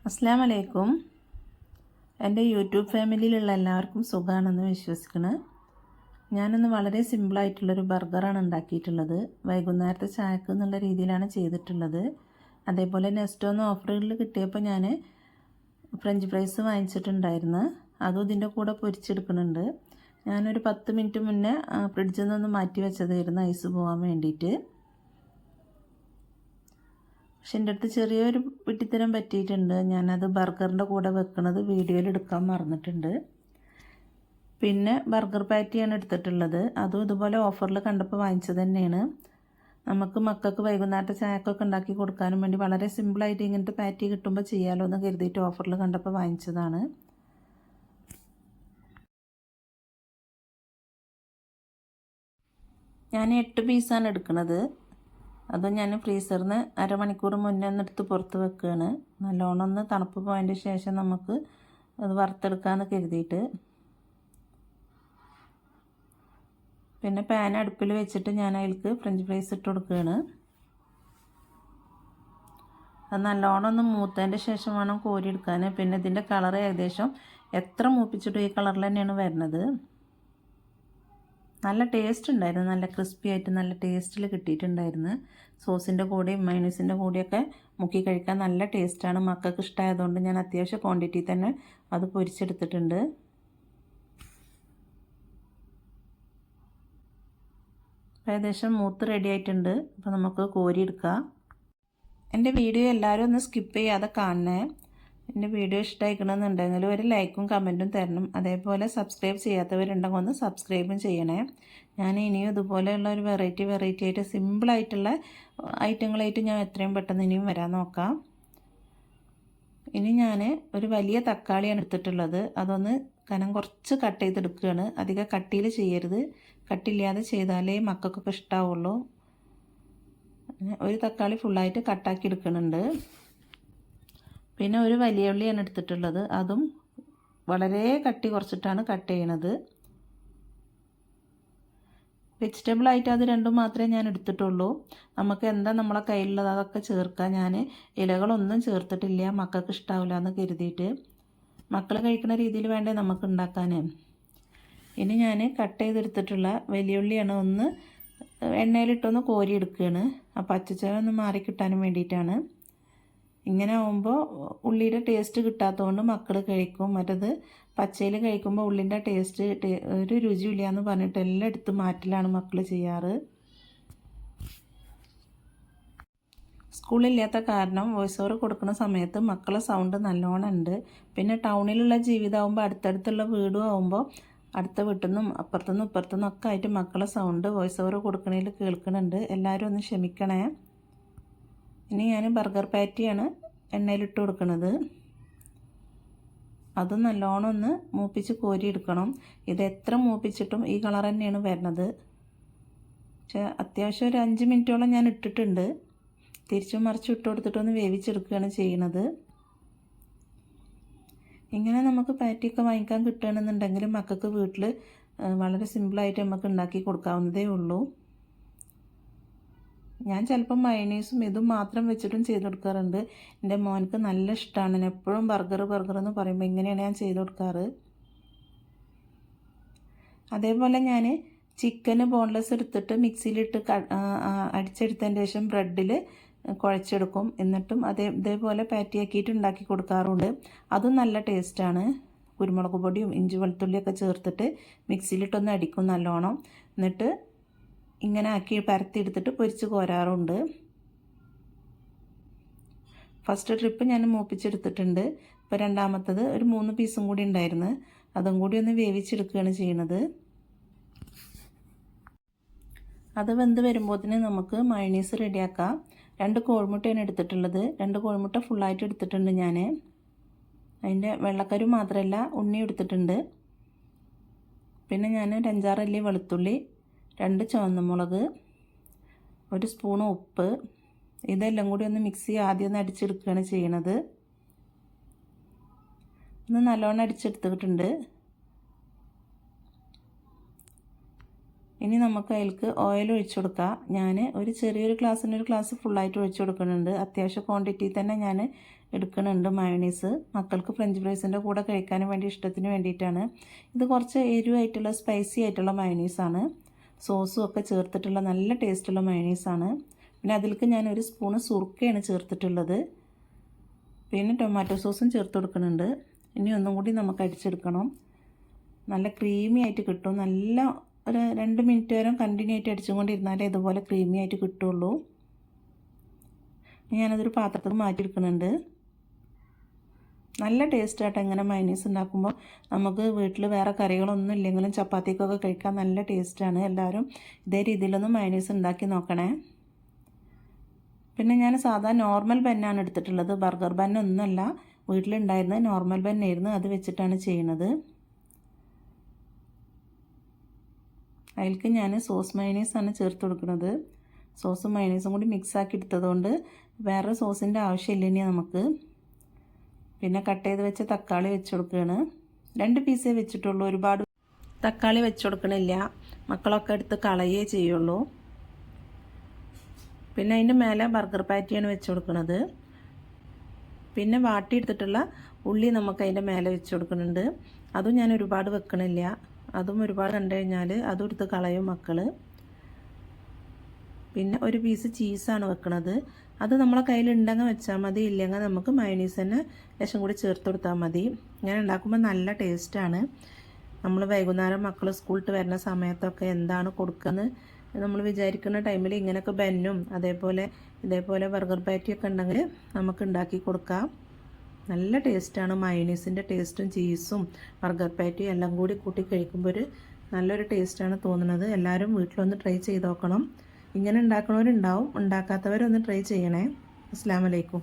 അസ്സലാമു അലൈക്കും. എൻ്റെ യൂട്യൂബ് ഫാമിലിയിലുള്ള എല്ലാവർക്കും സുഖമാണെന്ന് വിശ്വസിക്കുന്നു. ഞാനിന്ന് വളരെ സിമ്പിളായിട്ടുള്ളൊരു ബർഗറാണ് ഉണ്ടാക്കിയിട്ടുള്ളത്. വൈകുന്നേരത്തെ ചായക്ക് എന്നുള്ള രീതിയിലാണ് ചെയ്തിട്ടുള്ളത്. അതേപോലെ നെസ്റ്റോന്ന് ഓഫറുകളിൽ കിട്ടിയപ്പോൾ ഞാൻ ഫ്രഞ്ച് ഫ്രൈസ് വാങ്ങിച്ചിട്ടുണ്ടായിരുന്നു. അതും ഇതിൻ്റെ കൂടെ പൊരിച്ചെടുക്കുന്നുണ്ട്. ഞാനൊരു 10 മിനിറ്റ് മുന്നേ ഫ്രിഡ്ജിൽ നിന്നൊന്ന് മാറ്റി വെച്ചതായിരുന്നു ഐസ് പോകാൻ വേണ്ടിയിട്ട്. പക്ഷെ എൻ്റെ അടുത്ത് ചെറിയൊരു വിട്ടിത്തരം പറ്റിയിട്ടുണ്ട്. ഞാനത് ബർഗറിൻ്റെ കൂടെ വെക്കുന്നത് വീഡിയോയിൽ എടുക്കാൻ മറന്നിട്ടുണ്ട്. പിന്നെ ബർഗർ പാറ്റിയാണ് എടുത്തിട്ടുള്ളത്. അതും ഇതുപോലെ ഓഫറിൽ കണ്ടപ്പോൾ വാങ്ങിച്ചത് തന്നെയാണ്. നമുക്ക് മക്കൾക്ക് വൈകുന്നേരത്തെ ചായക്കൊക്കെ ഉണ്ടാക്കി കൊടുക്കാനും വേണ്ടി വളരെ സിമ്പിളായിട്ട് ഇങ്ങനത്തെ പാറ്റി കിട്ടുമ്പോൾ ചെയ്യാമല്ലോ എന്ന് കരുതിയിട്ട് ഓഫറിൽ കണ്ടപ്പോൾ വാങ്ങിച്ചതാണ്. ഞാൻ 8 പീസാണ് എടുക്കുന്നത്. അത് ഞാൻ ഫ്രീസറിൽ നിന്ന് അരമണിക്കൂർ മുന്നേ ഒന്നെടുത്ത് പുറത്ത് വെക്കുകയാണ്. നല്ലോണം ഒന്ന് തണുപ്പ് പോയതിൻ്റെ ശേഷം നമുക്ക് അത് വറുത്തെടുക്കാമെന്ന് കരുതിയിട്ട്. പിന്നെ പാൻ അടുപ്പിൽ വെച്ചിട്ട് ഞാൻ അതിലേക്ക് ഫ്രഞ്ച് ഫ്രൈസ് ഇട്ട് കൊടുക്കുകയാണ്. അത് നല്ലോണം ഒന്ന് മൂത്തതിൻ്റെ ശേഷം വേണം കോരിയെടുക്കാൻ. പിന്നെ ഇതിൻ്റെ കളർ ഏകദേശം എത്ര മൂപ്പിച്ചിട്ടും ഈ കളറിൽ തന്നെയാണ് വരുന്നത്. നല്ല ടേസ്റ്റ് ഉണ്ടായിരുന്നു. നല്ല ക്രിസ്പി ആയിട്ട് നല്ല ടേസ്റ്റിൽ കിട്ടിയിട്ടുണ്ടായിരുന്നു. സോസിൻ്റെ കൂടെയും മയോണൈസിൻ്റെ കൂടെയൊക്കെ മുക്കി കഴിക്കാൻ നല്ല ടേസ്റ്റാണ്. മക്കൾക്ക് ഇഷ്ടമായതുകൊണ്ട് ഞാൻ അത്യാവശ്യം ക്വാണ്ടിറ്റി തന്നെ അത് പൊരിച്ചെടുത്തിട്ടുണ്ട്. ഏകദേശം മൂത്ത് റെഡി ആയിട്ടുണ്ട്. അപ്പോൾ നമുക്ക് കോരിയെടുക്കാം. എൻ്റെ വീഡിയോ എല്ലാവരും ഒന്ന് സ്കിപ്പ് ചെയ്യാതെ കാണണേ. എൻ്റെ വീഡിയോ ഇഷ്ടമായിക്കണമെന്നുണ്ടെങ്കിൽ ഒരു ലൈക്കും കമൻറ്റും തരണം. അതേപോലെ സബ്സ്ക്രൈബ് ചെയ്യാത്തവരുണ്ടെങ്കിൽ ഒന്ന് സബ്സ്ക്രൈബും ചെയ്യണേ. ഞാൻ ഇനിയും ഇതുപോലെയുള്ള ഒരു വെറൈറ്റി ആയിട്ട് സിമ്പിളായിട്ടുള്ള ഐറ്റങ്ങളായിട്ട് ഞാൻ എത്രയും പെട്ടെന്ന് ഇനിയും വരാൻ നോക്കാം. ഇനി ഞാൻ ഒരു വലിയ തക്കാളിയാണ് എടുത്തിട്ടുള്ളത്. അതൊന്ന് കനം കുറച്ച് കട്ട് ചെയ്തെടുക്കുകയാണ്. അധികം കട്ടിയിൽ ചെയ്യരുത്. കട്ടില്ലാതെ ചെയ്താലേ മക്കൾക്കൊക്കെ ഇഷ്ടമാവുള്ളൂ. ഒരു തക്കാളി ഫുള്ളായിട്ട് കട്ടാക്കി എടുക്കുന്നുണ്ട്. പിന്നെ ഒരു വലിയ ഉള്ളിയാണ് എടുത്തിട്ടുള്ളത്. അതും വളരെ കട്ടി കുറച്ചിട്ടാണ് കട്ട് ചെയ്യണത്. വെജിറ്റബിളായിട്ട് അത് രണ്ടും മാത്രമേ ഞാൻ എടുത്തിട്ടുള്ളൂ. നമുക്ക് എന്താ നമ്മളെ കയ്യിലുള്ളത് അതൊക്കെ ചേർക്കാം. ഞാൻ ഇലകളൊന്നും ചേർത്തിട്ടില്ല, മക്കൾക്ക് ഇഷ്ടാവില്ല എന്ന് കരുതിയിട്ട്. മക്കൾ കഴിക്കുന്ന രീതിയിൽ വേണ്ടേ നമുക്ക് ഉണ്ടാക്കാൻ. ഇനി ഞാൻ കട്ട് ചെയ്തെടുത്തിട്ടുള്ള വലിയ ഉള്ളിയാണ് ഒന്ന് എണ്ണയിലിട്ടൊന്ന് കോരിയെടുക്കുകയാണ്. ആ പച്ചച്ചവ ഒന്ന് മാറി കിട്ടാനും വേണ്ടിയിട്ടാണ്. ഇങ്ങനെ ആകുമ്പോൾ ഉള്ളിയുടെ ടേസ്റ്റ് കിട്ടാത്തതുകൊണ്ട് മക്കൾ കഴിക്കും. മറ്റത് പച്ചയിൽ കഴിക്കുമ്പോൾ ഉള്ളിൻ്റെ ടേസ്റ്റ് ഒരു രുചിയില്ല എന്ന് പറഞ്ഞിട്ട് എല്ലാം എടുത്ത് മാറ്റലാണ് മക്കൾ ചെയ്യാറ്. സ്കൂളില്ലാത്ത കാരണം വോയിസ് ഓവർ കൊടുക്കുന്ന സമയത്ത് മക്കളെ സൗണ്ട് നല്ലോണം ഉണ്ട്. പിന്നെ ടൗണിലുള്ള ജീവിതമാകുമ്പോൾ അടുത്തടുത്തുള്ള വീടും ആകുമ്പോൾ അടുത്ത വീട്ടിൽ നിന്നും അപ്പുറത്തുനിന്നും ഇപ്പുറത്തുനിന്നും ഒക്കെ ആയിട്ട് മക്കളെ സൗണ്ട് വോയിസ് ഓവർ കൊടുക്കണതിൽ കേൾക്കുന്നുണ്ട്. എല്ലാവരും ഒന്ന് ക്ഷമിക്കണേ. ഇനി ഞാൻ ബർഗർ പാറ്റിയാണ് എണ്ണയിലിട്ട് കൊടുക്കുന്നത്. അത് നല്ലോണം ഒന്ന് മൂപ്പിച്ച് കോരിയെടുക്കണം. ഇത് എത്ര മൂപ്പിച്ചിട്ടും ഈ കളർ തന്നെയാണ് വരുന്നത്. പക്ഷേ അത്യാവശ്യം ഒരു 5 മിനിറ്റോളം ഞാൻ ഇട്ടിട്ടുണ്ട്. തിരിച്ചും മറിച്ചും ഇട്ട് കൊടുത്തിട്ടൊന്ന് വേവിച്ചെടുക്കുകയാണ് ചെയ്യുന്നത്. ഇങ്ങനെ നമുക്ക് പാറ്റിയൊക്കെ വാങ്ങിക്കാൻ കിട്ടുകയാണെന്നുണ്ടെങ്കിൽ മക്കൾക്ക് വീട്ടിൽ വളരെ സിമ്പിളായിട്ട് നമുക്ക് ഉണ്ടാക്കി കൊടുക്കാവുന്നതേ ഉള്ളൂ. ഞാൻ ചിലപ്പം മയോണൈസും ഇതും മാത്രം വെച്ചിട്ടും ചെയ്ത് കൊടുക്കാറുണ്ട്. എൻ്റെ മോനക്ക് നല്ല ഇഷ്ടമാണ്. എപ്പോഴും ബർഗർ എന്ന് പറയുമ്പോൾ ഇങ്ങനെയാണ് ഞാൻ ചെയ്ത് കൊടുക്കാറ്. അതേപോലെ ഞാൻ ചിക്കന് ബോൺലെസ് എടുത്തിട്ട് മിക്സിയിലിട്ട് അടിച്ചെടുത്തതിന് ശേഷം ബ്രെഡിൽ കുഴച്ചെടുക്കും. എന്നിട്ടും ഇതേപോലെ പാറ്റിയാക്കിയിട്ട് ഉണ്ടാക്കി കൊടുക്കാറുണ്ട്. അതും നല്ല ടേസ്റ്റാണ്. കുരുമുളക് പൊടിയും ഇഞ്ചി വെളുത്തുള്ളിയൊക്കെ ചേർത്തിട്ട് മിക്സിയിലിട്ടൊന്ന് അടിക്കും നല്ലോണം. എന്നിട്ട് ഇങ്ങനെ ആക്കി പരത്തിയെടുത്തിട്ട് പൊരിച്ച് കോരാറുണ്ട്. ഫസ്റ്റ് ട്രിപ്പ് ഞാൻ മൂപ്പിച്ചെടുത്തിട്ടുണ്ട്. ഇപ്പോൾ രണ്ടാമത്തത് ഒരു 3 പീസും കൂടി ഉണ്ടായിരുന്നു. അതും കൂടി ഒന്ന് വേവിച്ചെടുക്കുകയാണ് ചെയ്യുന്നത്. അത് വെന്ത് വരുമ്പോഴത്തേന് നമുക്ക് മയോണൈസ് റെഡിയാക്കാം. 2 കോഴിമുട്ടയാണ് എടുത്തിട്ടുള്ളത്. 2 കോഴിമുട്ട ഫുള്ളായിട്ട് എടുത്തിട്ടുണ്ട് ഞാൻ. അതിൻ്റെ വെള്ളക്കരു മാത്രമല്ല ഉണ്ണി എടുത്തിട്ടുണ്ട്. പിന്നെ ഞാൻ ഒരു 5-6 അല്ലി വെളുത്തുള്ളി, 2 ചുവന്ന മുളക്, 1 സ്പൂൺ ഉപ്പ്, ഇതെല്ലാം കൂടി ഒന്ന് മിക്സി ആദ്യം ഒന്ന് അടിച്ചെടുക്കുകയാണ് ചെയ്യണത്. ഒന്ന് നല്ലോണം അടിച്ചെടുത്തിട്ടുണ്ട്. ഇനി നമുക്ക് അതിലേക്ക് ഓയിൽ ഒഴിച്ചു കൊടുക്കാം. ഞാൻ ഒരു ചെറിയൊരു ഗ്ലാസ്സിന് ഒരു ഗ്ലാസ് ഫുള്ളായിട്ട് ഒഴിച്ചു കൊടുക്കുന്നുണ്ട്. അത്യാവശ്യം ക്വാണ്ടിറ്റി തന്നെ ഞാൻ എടുക്കുന്നുണ്ട് മയോണൈസ്. മക്കൾക്ക് ഫ്രഞ്ച് ഫ്രൈസിൻ്റെ കൂടെ കഴിക്കാൻ വേണ്ടി ഇഷ്ടത്തിന് വേണ്ടിയിട്ടാണ്. ഇത് കുറച്ച് എരിവായിട്ടുള്ള സ്പൈസി ആയിട്ടുള്ള മയോണൈസാണ്. സോസും ഒക്കെ ചേർത്തിട്ടുള്ള നല്ല ടേസ്റ്റുള്ള മയോണൈസാണ്. പിന്നെ അതിലേക്ക് ഞാൻ 1 സ്പൂണ് സുർക്കയാണ് ചേർത്തിട്ടുള്ളത്. പിന്നെ ടൊമാറ്റോ സോസും ചേർത്ത് കൊടുക്കുന്നുണ്ട്. ഇനി ഒന്നും കൂടി നമുക്ക് അടിച്ചെടുക്കണം. നല്ല ക്രീമി ആയിട്ട് കിട്ടും. നല്ല ഒരു 2 മിനിറ്റ് വരെ കണ്ടിന്യൂ ആയിട്ട് അടിച്ചുകൊണ്ടിരുന്നാലേ ഇതുപോലെ ക്രീമി ആയിട്ട് കിട്ടുള്ളൂ. ഞാനതൊരു പാത്രത്തിൽ മാറ്റിയെടുക്കുന്നുണ്ട്. നല്ല ടേസ്റ്റായിട്ട് ഇങ്ങനെ മയോണൈസ് ഉണ്ടാക്കുമ്പോൾ നമുക്ക് വീട്ടിൽ വേറെ കറികളൊന്നും ഇല്ലെങ്കിലും ചപ്പാത്തിക്കൊക്കെ കഴിക്കാൻ നല്ല ടേസ്റ്റാണ്. എല്ലാവരും ഇതേ രീതിയിലൊന്ന് മയോണൈസ് ഉണ്ടാക്കി നോക്കണേ. പിന്നെ ഞാൻ സാധാ നോർമൽ ബന്നാണ് എടുത്തിട്ടുള്ളത്. ബർഗർ ബന്നൊന്നുമല്ല, വീട്ടിലുണ്ടായിരുന്നത് നോർമൽ ബന്നായിരുന്നു. അത് വെച്ചിട്ടാണ് ചെയ്യുന്നത്. അതിലേക്ക് ഞാൻ സോസ് മയോണൈസാണ് ചേർത്ത് കൊടുക്കുന്നത്. സോസും മയോണൈസും കൂടി മിക്സാക്കി എടുത്തതുകൊണ്ട് വേറെ സോസിൻ്റെ ആവശ്യമില്ല ഇനി നമുക്ക്. പിന്നെ കട്ട് ചെയ്ത് വെച്ച തക്കാളി വെച്ച് കൊടുക്കുകയാണ്. 2 പീസേ വെച്ചിട്ടുള്ളൂ, ഒരുപാട് തക്കാളി വെച്ച് കൊടുക്കണില്ല. മക്കളൊക്കെ എടുത്ത് കളയേ ചെയ്യുള്ളൂ. പിന്നെ അതിൻ്റെ മേലെ ബർഗർ പാറ്റിയാണ് വെച്ച് കൊടുക്കുന്നത്. പിന്നെ വാട്ടിയെടുത്തിട്ടുള്ള ഉള്ളി നമുക്ക് അതിൻ്റെ മേലെ വെച്ച് കൊടുക്കുന്നുണ്ട്. അതും ഞാൻ ഒരുപാട് വെക്കണില്ല. അതും ഒരുപാട് കണ്ടു കഴിഞ്ഞാൽ അതും എടുത്ത് കളയും മക്കൾ. പിന്നെ 1 പീസ് ചീസാണ് വെക്കുന്നത്. അത് നമ്മളെ കയ്യിലുണ്ടെങ്കിൽ വെച്ചാൽ മതി, ഇല്ലെങ്കിൽ നമുക്ക് മയോണൈസ് തന്നെ ലേശം കൂടി ചേർത്ത് കൊടുത്താൽ മതി. ഇങ്ങനെ ഉണ്ടാക്കുമ്പോൾ നല്ല ടേസ്റ്റാണ്. നമ്മൾ വൈകുന്നേരം മക്കൾ സ്കൂളിട്ട് വരുന്ന സമയത്തൊക്കെ എന്താണ് കൊടുക്കുന്നത് നമ്മൾ വിചാരിക്കുന്ന ടൈമിൽ ഇങ്ങനെയൊക്കെ ബന്നും ഇതേപോലെ ബർഗർ പാറ്റിയൊക്കെ ഉണ്ടെങ്കിൽ നമുക്ക് ഉണ്ടാക്കി കൊടുക്കാം. നല്ല ടേസ്റ്റാണ്. മയോണൈസിൻ്റെ ടേസ്റ്റും ചീസും ബർഗർ പാറ്റിയും എല്ലാം കൂടി കൂട്ടി കഴിക്കുമ്പോൾ നല്ലൊരു ടേസ്റ്റാണ് തോന്നുന്നത്. എല്ലാവരും വീട്ടിലൊന്ന് ട്രൈ ചെയ്ത് നോക്കണം. ഇങ്ങനെ ഉണ്ടാക്കുന്നവരുണ്ടാവും, ഉണ്ടാക്കാത്തവരൊന്ന് ട്രൈ ചെയ്യണേ. അസ്സലാമു അലൈക്കും.